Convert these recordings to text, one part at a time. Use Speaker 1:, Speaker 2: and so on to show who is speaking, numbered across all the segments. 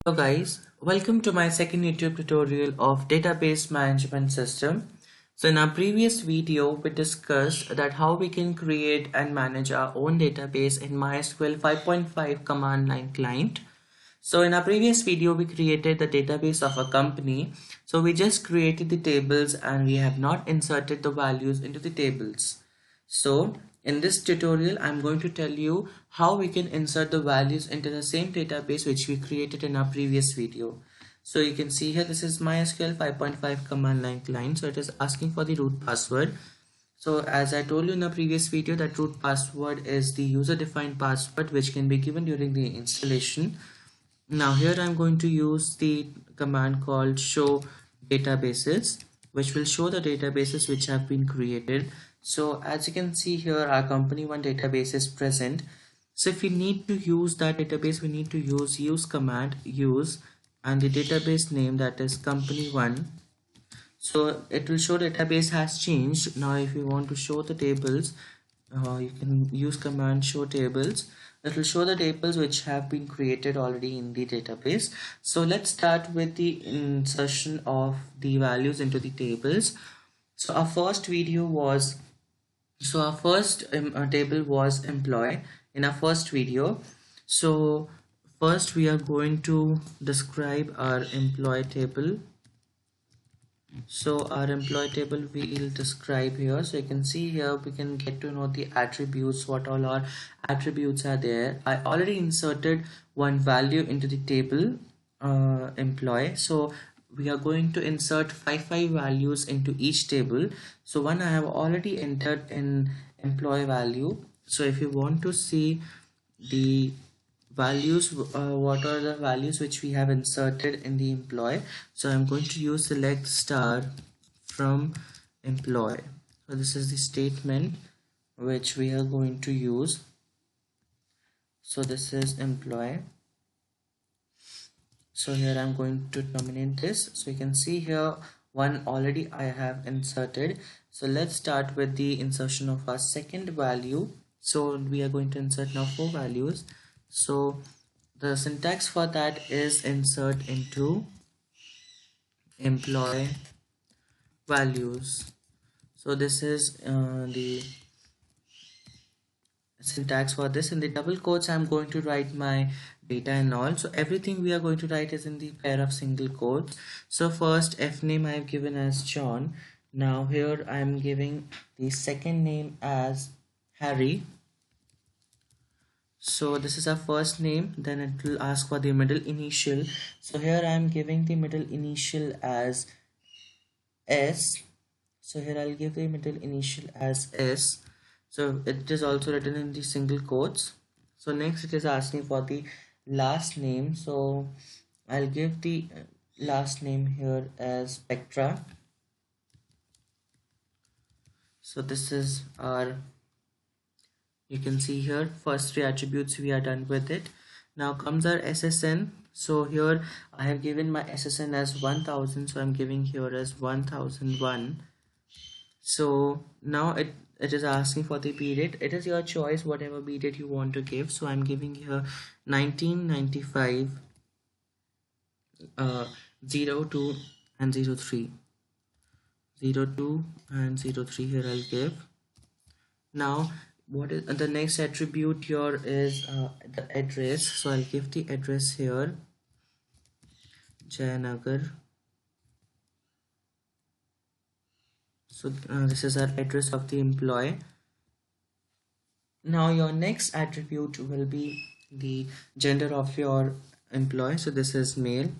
Speaker 1: Hello guys, welcome to my second YouTube tutorial of database management system. So in our previous video we discussed that how we can create and manage our own database in MySQL 5.5 command line client. So in our previous video we created the database of a company. So we just created the tables and we have not inserted the values into the tables. So in this tutorial I'm going to tell you how we can insert the values into the same database which we created in our previous video. So you can see here this is MySQL 5.5 command line client. So it is asking for the root password. So as I told you in the previous video, that root password is the user defined password which can be given during the installation. Now here I'm going to use the command called show databases, which will show the databases which have been created. So as you can see here, our company one database is present. So if we need to use that database, we need to use command use and the database name, that is company one. So it will show database has changed. Now if you want to show the tables, you can use command show tables. It will show the tables which have been created already in the database. So let's start with the insertion of the values into the tables. So our first table was employee in our first video. So first we are going to describe our employee table. So our employee table we will describe here. So you can see here we can get to know the attributes, what all our attributes are there. I already inserted one value into the table employee. So we are going to insert five values into each table. So one I have already entered in employee value. So if you want to see the values, what are the values which we have inserted in the employee, so I'm going to use select star from employee. So this is the statement which we are going to use. So this is employee. So here I'm going to terminate this. So you can see here one already I have inserted. So let's start with the insertion of our second value. So we are going to insert now 4 values. So the syntax for that is insert into employee values. So this is the syntax for this. In the double quotes I'm going to write my data and all. So everything we are going to write is in the pair of single quotes. So first F name I have given as John. Now here I am giving the second name as Harry. So this is our first name, then it will ask for the middle initial. So here I am giving the middle initial as S. So here I'll give the middle initial as S. So it is also written in the single quotes. So next it is asking for the last name. So I'll give the last name here as Spectra. So this is our, you can see here first 3 attributes we are done with it. Now comes our SSN. So here I have given my SSN as 1000, so I'm giving here as 1001. So now it is asking for the period. It is your choice whatever period you want to give. So I'm giving here 1995, 02 and 03. 02 and 03 here I'll give. Now what is the next attribute here is the address. So I'll give the address here Jayanagar. So this is our address of the employee. Now your next attribute will be the gender of your employee. So this is male.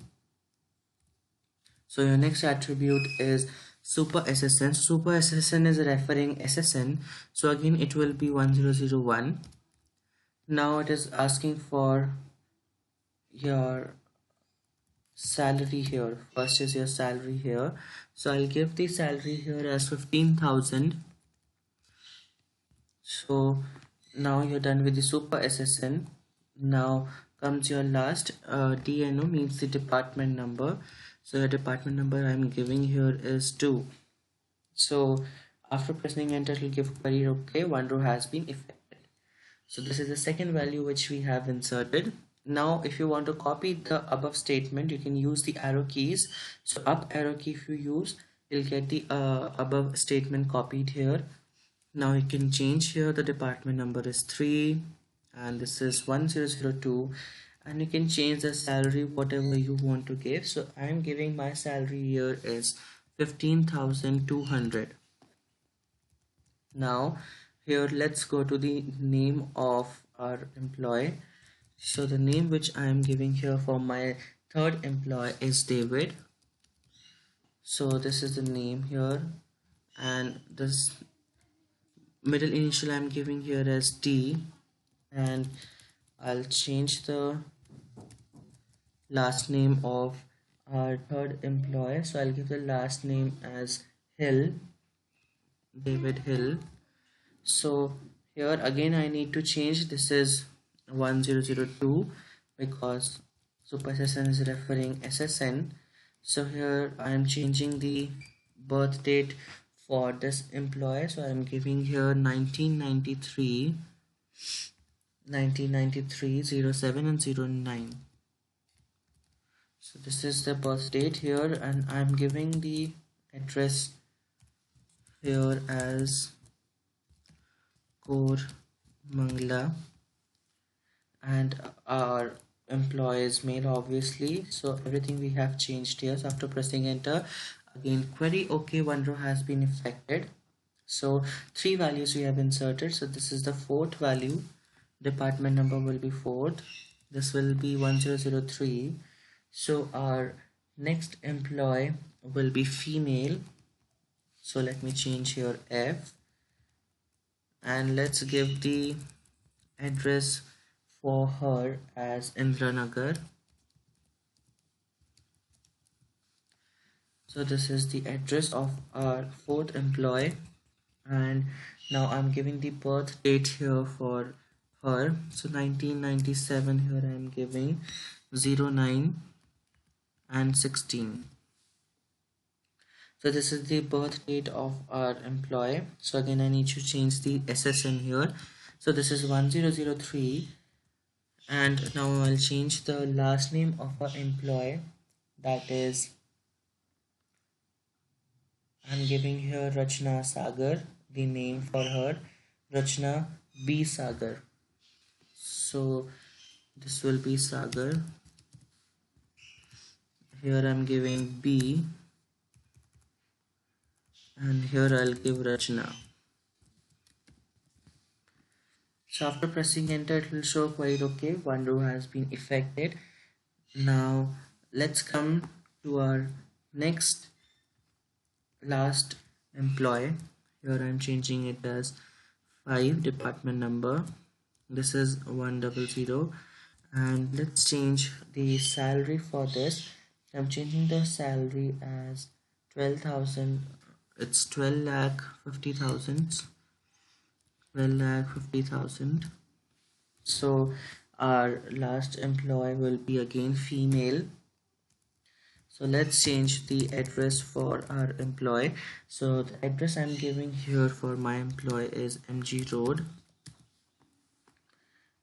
Speaker 1: So your next attribute is super SSN. Super SSN is referring SSN. So again it will be 1001. Now it is asking for your salary here. First is your salary here. So I'll give the salary here as 15,000. So now you're done with the super SSN. Now comes your last DNO, means the department number. So your department number I'm giving here is 2. So after pressing enter it will give query okay, one row has been affected. So this is the second value which we have inserted. Now if you want to copy the above statement, you can use the arrow keys. So up arrow key if you use, you'll get the above statement copied here. Now you can change here, the department number is 3 and this is 1002, and you can change the salary whatever you want to give. So I am giving my salary here is 15,200. Now here let's go to the name of our employee. So the name which I am giving here for my third employee is David. So this is the name here, and this middle initial I'm giving here as D, and I'll change the last name of our third employee. So I'll give the last name as Hill, David Hill. So here again I need to change, this is 1002 because Super SSN is referring SSN. So here I am changing the birth date for this employee. So I am giving here 1993, 07 and 09. So this is the birth date here, and I am giving the address here as Mangla, and our employee is male obviously. So everything we have changed here. So after pressing enter, again query OK, one row has been affected. So 3 values we have inserted. So this is the 4th value, department number will be 4th, this will be 1003. So our next employee will be female. So let me change here F, and let's give the address for her as Indranagar. So this is the address of our 4th employee, and now I'm giving the birth date here for her. So 1997 here I'm giving 09 and 16. So this is the birth date of our employee. So again I need to change the SSN here. So this is 1003, and now I'll change the last name of our employee, that is I'm giving here Rachna Sagar, the name for her Rachna B Sagar. So this will be Sagar. Here I'm giving B, and here I'll give Rachna. So after pressing enter, it will show quite okay, one row has been affected. Now let's come to our last employee. Here I'm changing it as 5, department number, this is 100, and let's change the salary for this. I'm changing the salary as 12,000, it's 12,50,000. So our last employee will be again female. So let's change the address for our employee. So the address I'm giving here for my employee is MG Road.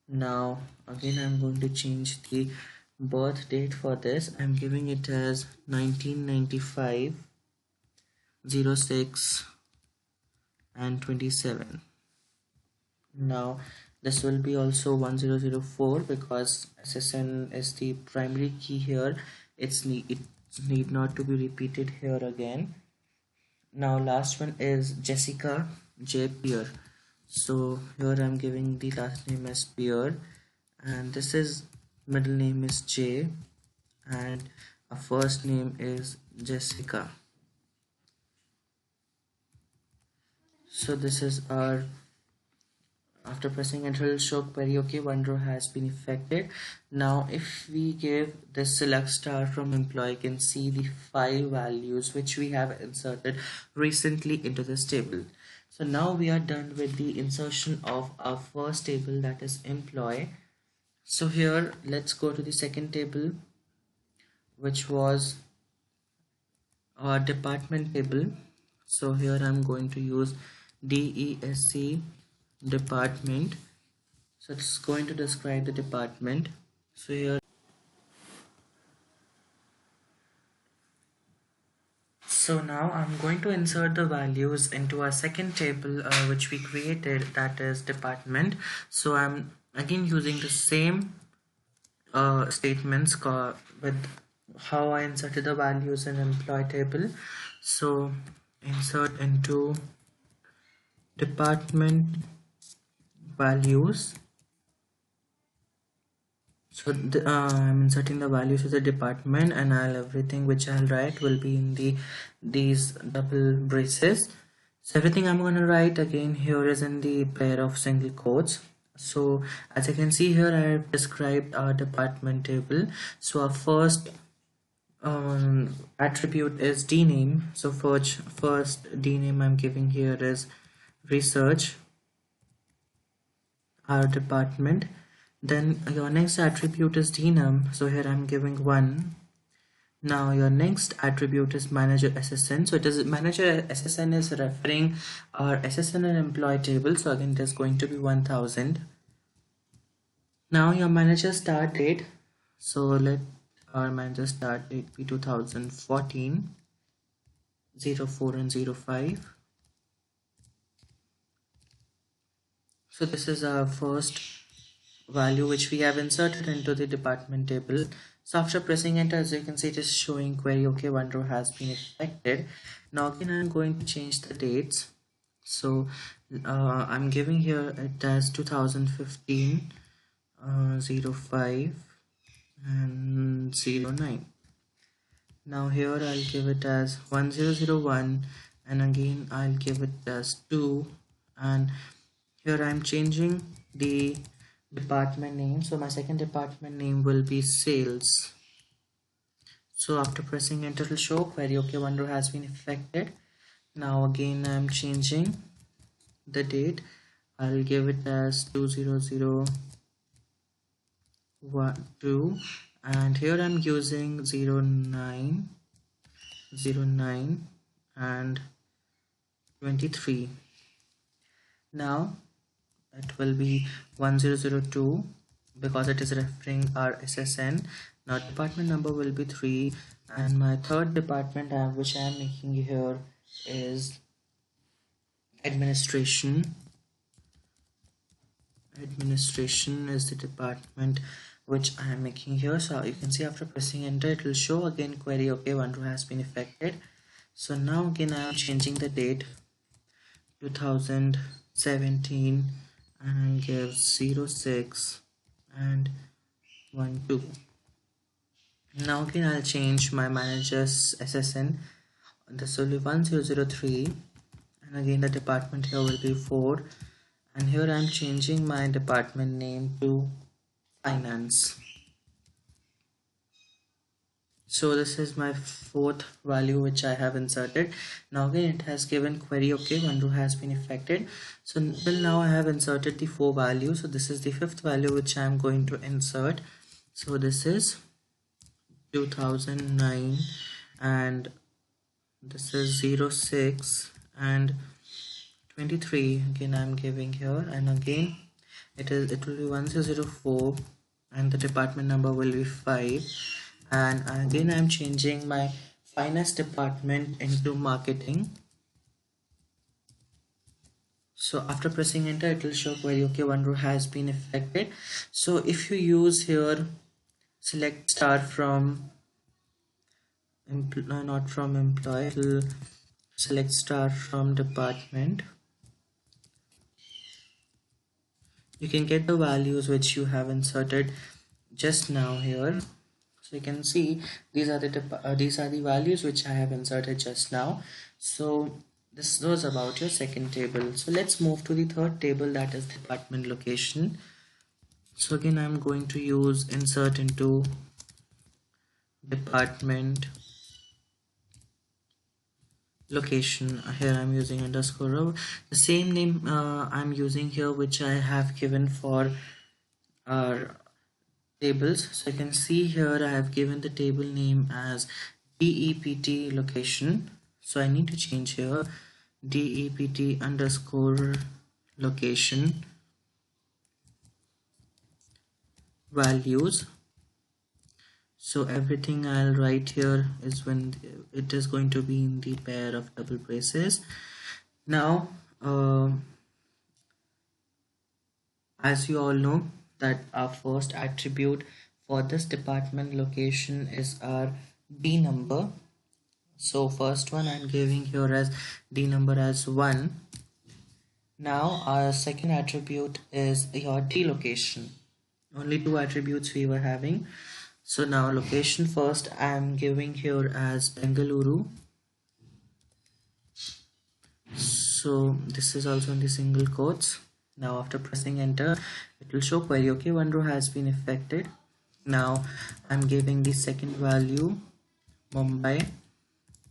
Speaker 1: Now again I'm going to change the birth date for this. I'm giving it as 1995, 06 and 27. Now this will be also 1004 because SSN is the primary key here. It need not to be repeated here again. Now last one is Jessica J Pierre. So here I'm giving the last name as Pierre, and this is middle name is J, and our first name is Jessica. So this is our, after pressing enter, it will show query okay, one row has been affected. Now if we give the select star from employee, you can see the 5 values which we have inserted recently into this table. So now we are done with the insertion of our first table, that is employee. So here let's go to the second table, which was our department table. So here I'm going to use DESC department. So it's going to describe the department. So here, so now I'm going to insert the values into a second table which we created, that is department. So I'm again using the same statements with how I inserted the values in employee table. So insert into department values. So I'm inserting the values to the department, and everything which I'll write will be in these double braces. So everything I'm going to write again here is in the pair of single quotes. So as you can see here, I have described our department table. So our first attribute is dname. So first dname I'm giving here is research, our department. Then your next attribute is dnum, so here I'm giving 1. Now your next attribute is manager SSN, so it is manager SSN is referring our SSN and employee table, so again it is going to be 1000. Now your manager start date, so let our manager start date be 2014, 04 and 05. So this is our first value which we have inserted into the department table. So after pressing enter, as you can see, it is showing query okay, one row has been affected. Now again I'm going to change the dates. So I'm giving here it as 2015, 05 and 09. Now here I'll give it as 1001, and again I'll give it as 2, and here I'm changing the department name. So my second department name will be sales. So after pressing enter, it will show query okay, one row has been affected. Now again I'm changing the date. I'll give it as 2002, and here I'm using 09, 09 and 23. Now it will be 1002 because it is referring our SSN. Now department number will be 3, and my third department which I am making here is administration. Administration is the department which I am making here. So you can see after pressing enter, it will show again query okay, one row has been affected. So now again I am changing the date 2017, and I give 06 and 12. Now again I'll change my manager's SSN. This will be 1003, and again the department here will be 4, and here I'm changing my department name to finance. So this is my fourth value which I have inserted. Now again it has given query okay, one row has been affected. So till now I have inserted the 4 values. So this is the fifth value which I am going to insert. So this is 2009, and this is 06 and 23. Again I'm giving here, and again it will be 1004, and the department number will be 5. And again I'm changing my finance department into marketing. So after pressing enter, it will show query okay, one row has been affected. So if you use here select star from not from employee, it will select star from department, you can get the values which you have inserted just now here. So you can see these are the values which I have inserted just now. So this was about your second table. So let's move to the third table, that is department location. So again I'm going to use insert into department location. Here I'm using underscore row, the same name I'm using here which I have given for our tables. So you can see here I have given the table name as DEPT location. So I need to change here DEPT underscore location values. So everything I'll write here is when it is going to be in the pair of double braces. Now as you all know that our first attribute for this department location is our D number. So first one I'm giving here as D number as 1. Now our second attribute is your D location. Only two attributes we were having. So now location first I'm giving here as Bengaluru. So this is also in the single quotes. Now after pressing enter, it will show query. Okay, one row has been affected. Now I'm giving the second value Mumbai.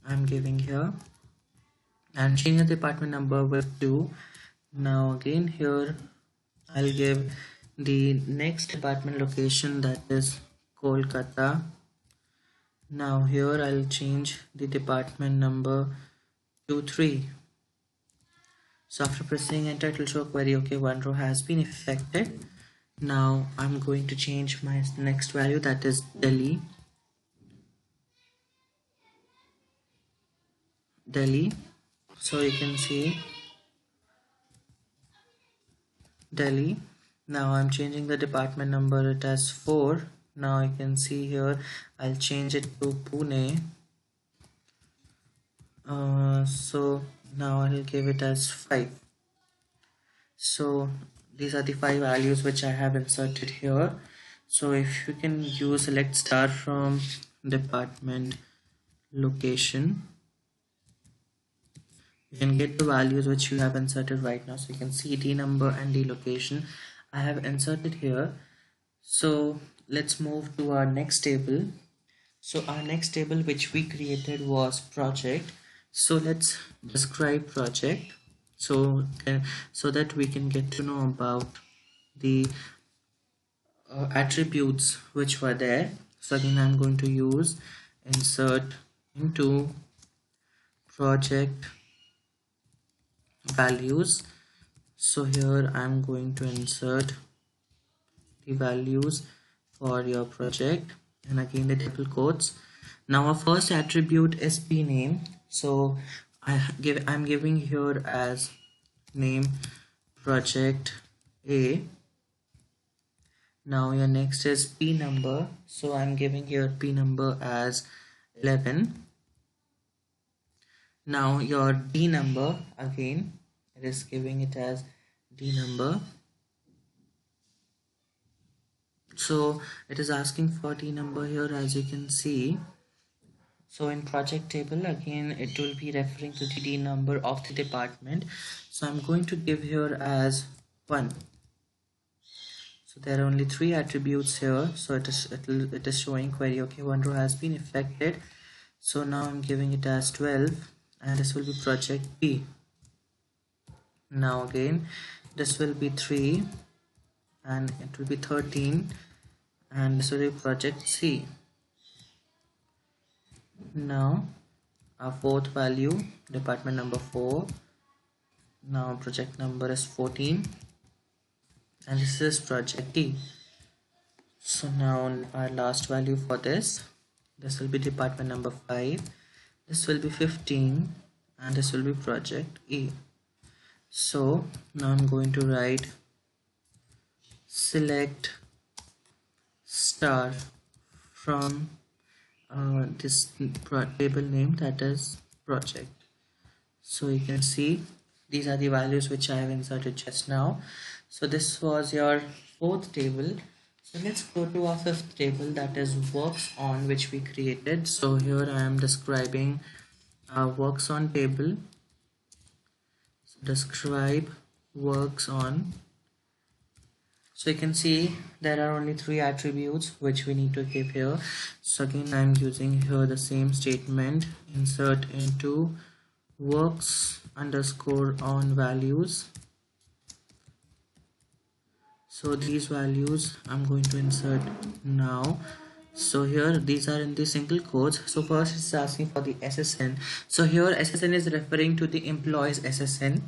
Speaker 1: I'm giving here and changing the department number with 2. Now again here I'll give the next department location, that is Kolkata. Now here I'll change the department number to 3. So after pressing enter, it will show query. Okay, one row has been affected. Now I'm going to change my next value, that is Delhi. So you can see Delhi. Now I'm changing the department number, it as 4. Now you can see here I'll change it to Pune. So now I'll give it as 5. So these are the 5 values which I have inserted here. So if you can use select star from department location, you can get the values which you have inserted right now. So you can see D number and D location I have inserted here. So let's move to our next table. So our next table which we created was project. So let's describe project so that we can get to know about the attributes which were there. So again I'm going to use insert into project values. So here I'm going to insert the values for your project and again the double quotes. Now our first attribute is pname. So I'm giving here as name project A. Now your next is P number. So I'm giving here P number as 11. Now your D number, again it is giving it as D number. So it is asking for D number here, as you can see. So in project table again it will be referring to the D number of the department. So I'm going to give here as 1. So there are only 3 attributes here. So it is showing query. Okay, one row has been affected. So now I'm giving it as 12 and this will be project B. Now again this will be 3 and it will be 13 and this will be project C. Now our fourth value, department number 4. Now project number is 14 and this is project D. So now our last value for this will be department number 5. This will be 15 and this will be project E. So now I'm going to write select star from this table name, that is project. So you can see these are the values which I have inserted just now. So this was your 4th table. So let's go to our 5th table, that is WorksOn, which we created. So here I am describing our WorksOn table. So describe WorksOn. So you can see there are only 3 attributes which we need to give here. So again I'm using here the same statement, insert into works_on values. So these values I'm going to insert now. So here these are in the single quotes. So first it's asking for the SSN. So here SSN is referring to the employees SSN.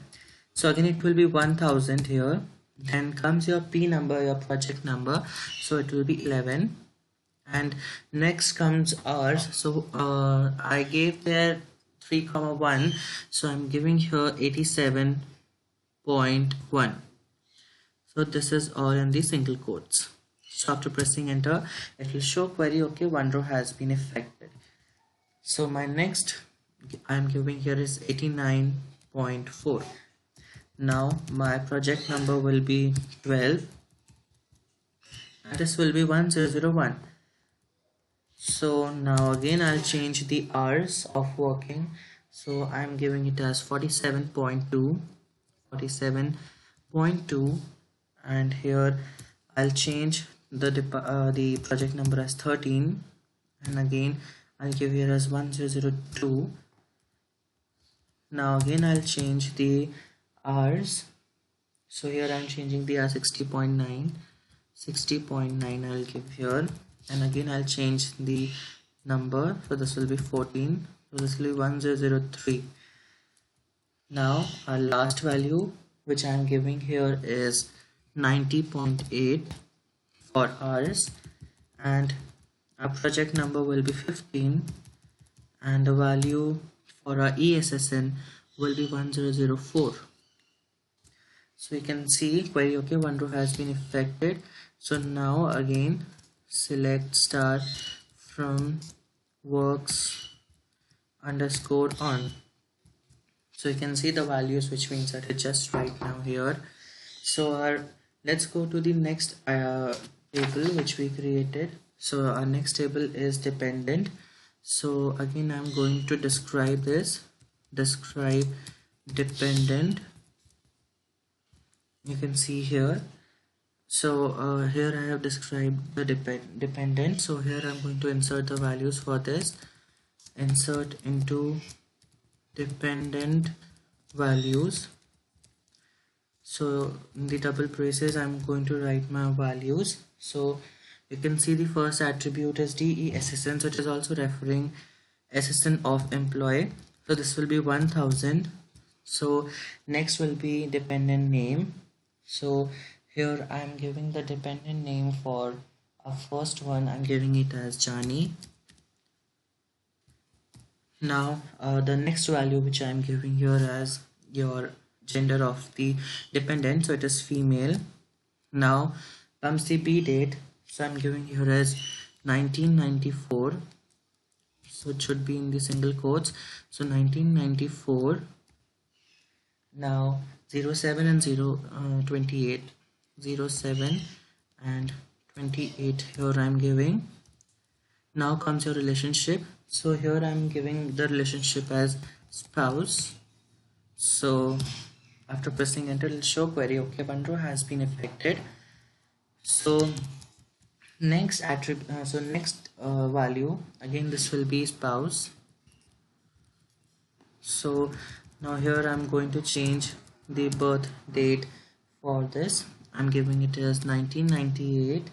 Speaker 1: So again it will be 1000 here. Then comes your P number, your project number. So it will be 11. and next comes ours. So I gave there 3,1, so I'm giving here 87.1. so this is all in the single quotes. So after pressing enter, it will show query okay, one row has been affected. So my next I'm giving here is 89.4. now my project number will be 12 and this will be 1001. So now again I'll change the hours of working, so I'm giving it as 47.2, and here I'll change the project number as 13, and again I'll give here as 1002. now again I'll change the hours, so here I'm changing the hours 60.9 I'll give here, and again I'll change the number, so this will be 14, so this will be 1003. now our last value which I'm giving here is 90.8 for hours, and our project number will be 15, and the value for our ESSN will be 1004. so you can see query okay, one row has been affected. So now again select start from works underscore on, so you can see the values which we inserted just right now here. So let's go to the next table which we created. So our next table is dependent. So again I'm going to describe dependent. You can see here. So here I have described the dependent. So here I'm going to insert the values for this. Insert into dependent values. So in the double braces I'm going to write my values. So you can see the first attribute is DESSN, so it is also referring SSN of employee. So this will be 1000. So next will be dependent name. So here I am giving the dependent name for our first one, I'm giving it as Jani. Now the next value which I am giving here as your gender of the dependent, so it is female. Now comes the B date, so I'm giving here as 1994, so it should be in the single quotes. So 1994. now 07 and 28, 07 and 28 here I'm giving. Now comes your relationship, so here I'm giving the relationship as spouse. So after pressing enter, it will show query okay, one row has been affected. So next attribute, next value again this will be spouse. So now here I'm going to change the birth date for this. I'm giving it as 1998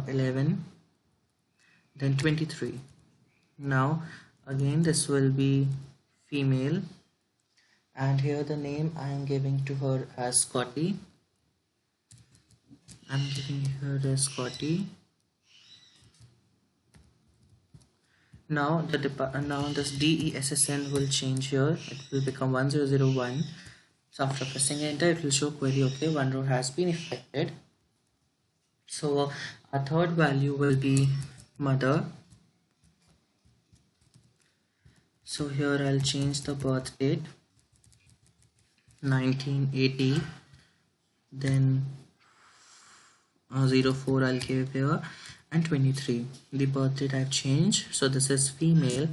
Speaker 1: 11 then 23. Now again this will be female, and here the name I am giving to her as Scotty. I'm giving her as Scotty. Now this DESSN will change here, it will become 1001. So after pressing enter, it will show query okay, one row has been affected. So our third value will be mother. So here I'll change the birth date 1980, then 04 I'll give here, and 23. The birth date I've changed, so this is female,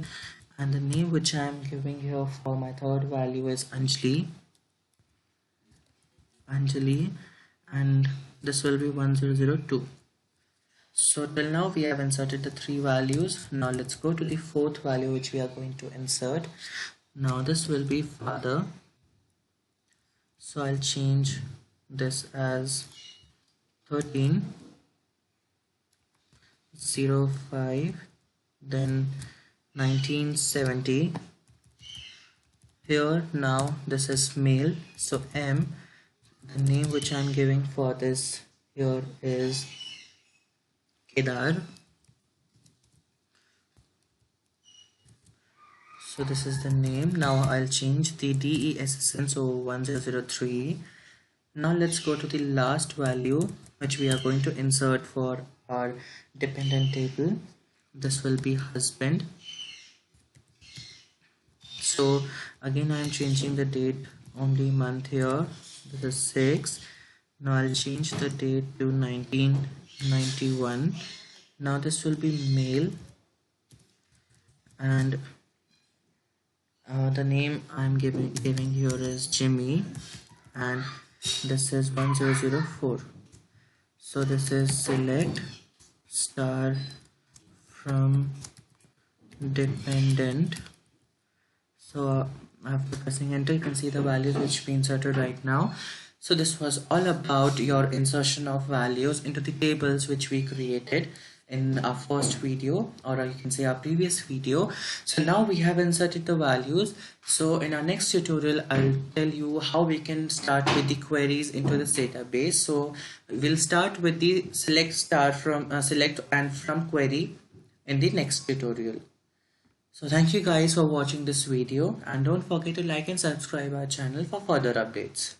Speaker 1: and the name which I am giving here for my third value is Anjali, and this will be 1002. So till now we have inserted the three values. Now let's go to the fourth value which we are going to insert. Now this will be father, so I'll change this as 13 05 then 1970. Here now this is male, so M. The name which I'm giving for this here is Kedar. So this is the name. Now I'll change the DESSN, so 1003. Now let's go to the last value which we are going to insert for our dependent table. This will be husband. So again I am changing the date, only month here. This is 6. Now I'll change the date to 1991. Now this will be male, and the name I'm giving here is Jimmy, and this is 1004. So this is select star from dependent. So after pressing enter, you can see the values which we inserted right now. So this was all about your insertion of values into the tables which we created in our first video, or you can say our previous video. So now we have inserted the values. So in our next tutorial, I'll tell you how we can start with the queries into this database. So we'll start with the select star from select and from query in the next tutorial. So thank you guys for watching this video, and don't forget to like and subscribe our channel for further updates.